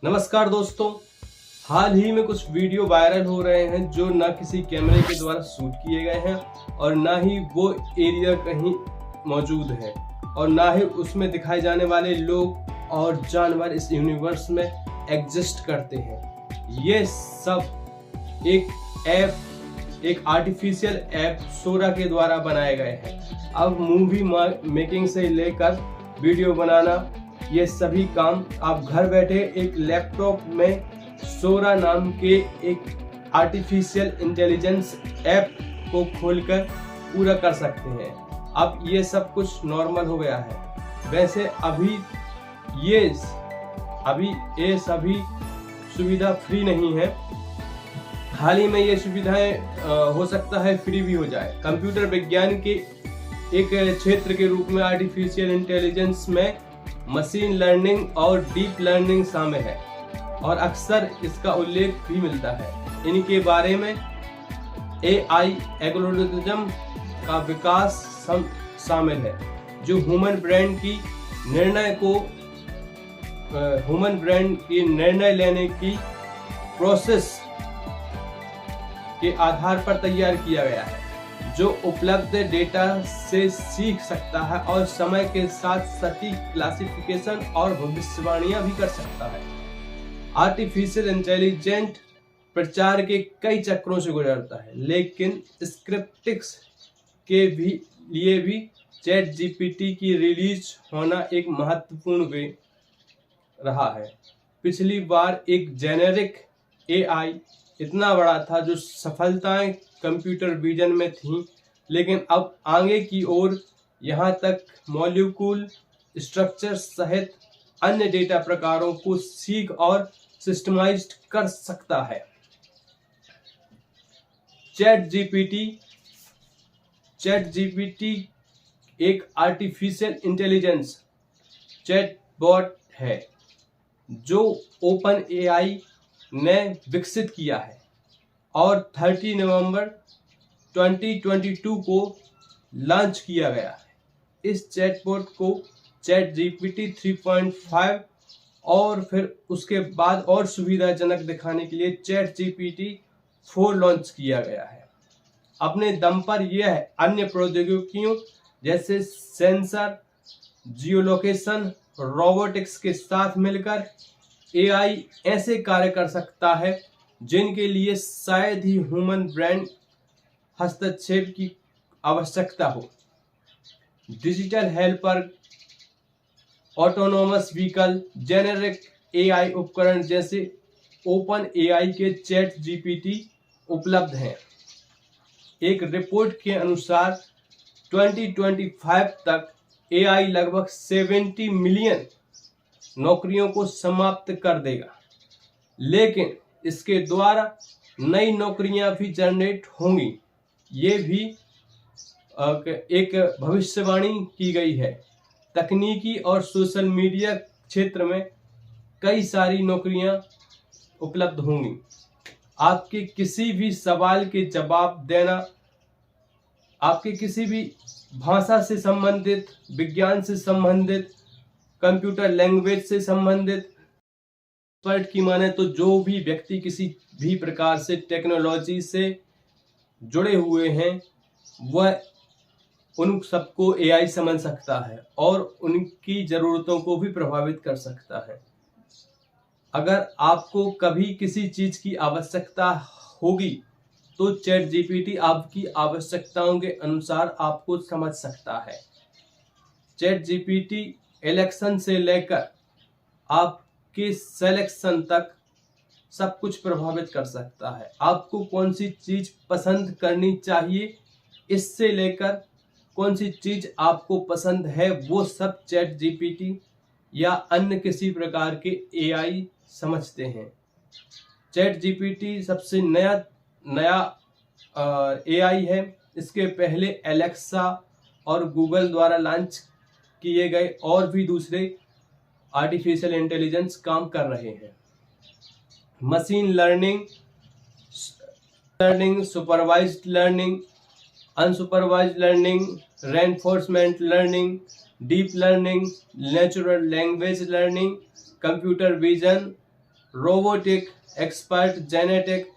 नमस्कार दोस्तों, हाल ही में कुछ वीडियो वायरल हो रहे हैं जो न किसी कैमरे के द्वारा शूट किए गए हैं और ना ही वो एरिया कहीं मौजूद है और ना ही उसमें दिखाए जाने वाले लोग और जानवर इस यूनिवर्स में एग्जिस्ट करते हैं। ये सब एक आर्टिफिशियल ऐप सोरा के द्वारा बनाए गए हैं। अब मूवी मेकिंग से लेकर वीडियो बनाना, ये सभी काम आप घर बैठे एक लैपटॉप में सोरा नाम के एक आर्टिफिशियल इंटेलिजेंस ऐप को खोलकर पूरा कर सकते हैं। अब ये सब कुछ नॉर्मल हो गया है। वैसे अभी ये सभी सुविधा फ्री नहीं है। हाल ही में ये सुविधाएं हो सकता है फ्री भी हो जाए। कंप्यूटर विज्ञान के एक क्षेत्र के रूप में आर्टिफिशियल इंटेलिजेंस में मशीन लर्निंग और डीप लर्निंग शामिल है और अक्सर इसका उल्लेख भी मिलता है। इनके बारे में AI एल्गोरिथम का विकास शामिल है जो ह्यूमन ब्रेन की निर्णय लेने की प्रोसेस के आधार पर तैयार किया गया है, जो उपलब्ध डेटा से सीख सकता है और समय के साथ सटीक क्लासिफिकेशन और भविष्यवाणियां भी कर सकता है। आर्टिफिशियल इंटेलिजेंट प्रचार के कई चक्रों से गुजरता है, लेकिन स्क्रिप्टिक्स के लिए भी चैट GPT की रिलीज होना एक महत्वपूर्ण वे रहा है। पिछली बार एक जेनेरिक AI इतना बड़ा था जो सफलताएं कंप्यूटर विजन में थीं, लेकिन अब आगे की ओर यहाँ तक मॉलिक्यूल स्ट्रक्चर सहित अन्य डेटा प्रकारों को सीख और सिस्टमाइज्ड कर सकता है। चैट जीपीटी एक आर्टिफिशियल इंटेलिजेंस चैटबॉट है जो ओपन AI ने विकसित किया है और 30 नवंबर 2022 को लॉन्च किया गया है। इस चैटबॉट को चैट GPT 3.5 और फिर उसके बाद और सुविधाजनक दिखाने के लिए चैट GPT 4 लॉन्च किया गया है। अपने दम पर यह अन्य प्रौद्योगिकियों जैसे सेंसर, जियोलोकेशन, रोबोटिक्स के साथ मिलकर AI ऐसे कार्य कर सकता है जिनके लिए शायद ही ह्यूमन ब्रेन हस्तक्षेप की आवश्यकता हो। Digital helper, autonomous vehicle, generic AI उपकरण जैसे ओपन AI के चैट GPT उपलब्ध हैं। एक रिपोर्ट के अनुसार 2025 तक AI लगभग 70 मिलियन नौकरियों को समाप्त कर देगा, लेकिन इसके द्वारा नई नौकरियां भी जनरेट होंगी। ये भी एक भविष्यवाणी की गई है। तकनीकी और सोशल मीडिया क्षेत्र में कई सारी नौकरियां उपलब्ध होंगी। आपके किसी भी सवाल के जवाब देना, आपके किसी भी भाषा से संबंधित, विज्ञान से संबंधित, कंप्यूटर लैंग्वेज से संबंधित, एक्सपर्ट की माने तो जो भी व्यक्ति किसी भी प्रकार से टेक्नोलॉजी से जुड़े हुए हैं वह उन सबको AI समझ सकता है और उनकी ज़रूरतों को भी प्रभावित कर सकता है। अगर आपको कभी किसी चीज़ की आवश्यकता होगी तो चैट GPT आपकी आवश्यकताओं के अनुसार आपको समझ सकता है। चैट GPT इलेक्शन से लेकर आपके सिलेक्शन तक सब कुछ प्रभावित कर सकता है। आपको कौन सी चीज पसंद करनी चाहिए, इससे लेकर कौन सी चीज आपको पसंद है, वो सब चैट GPT या अन्य किसी प्रकार के AI समझते हैं। चैट GPT सबसे नया AI है। इसके पहले एलेक्सा और गूगल द्वारा लॉन्च किए गए और भी दूसरे आर्टिफिशियल इंटेलिजेंस काम कर रहे हैं। Machine learning, supervised learning, unsupervised learning, reinforcement learning, deep learning, natural language learning, computer vision, robotic, expert, genetic,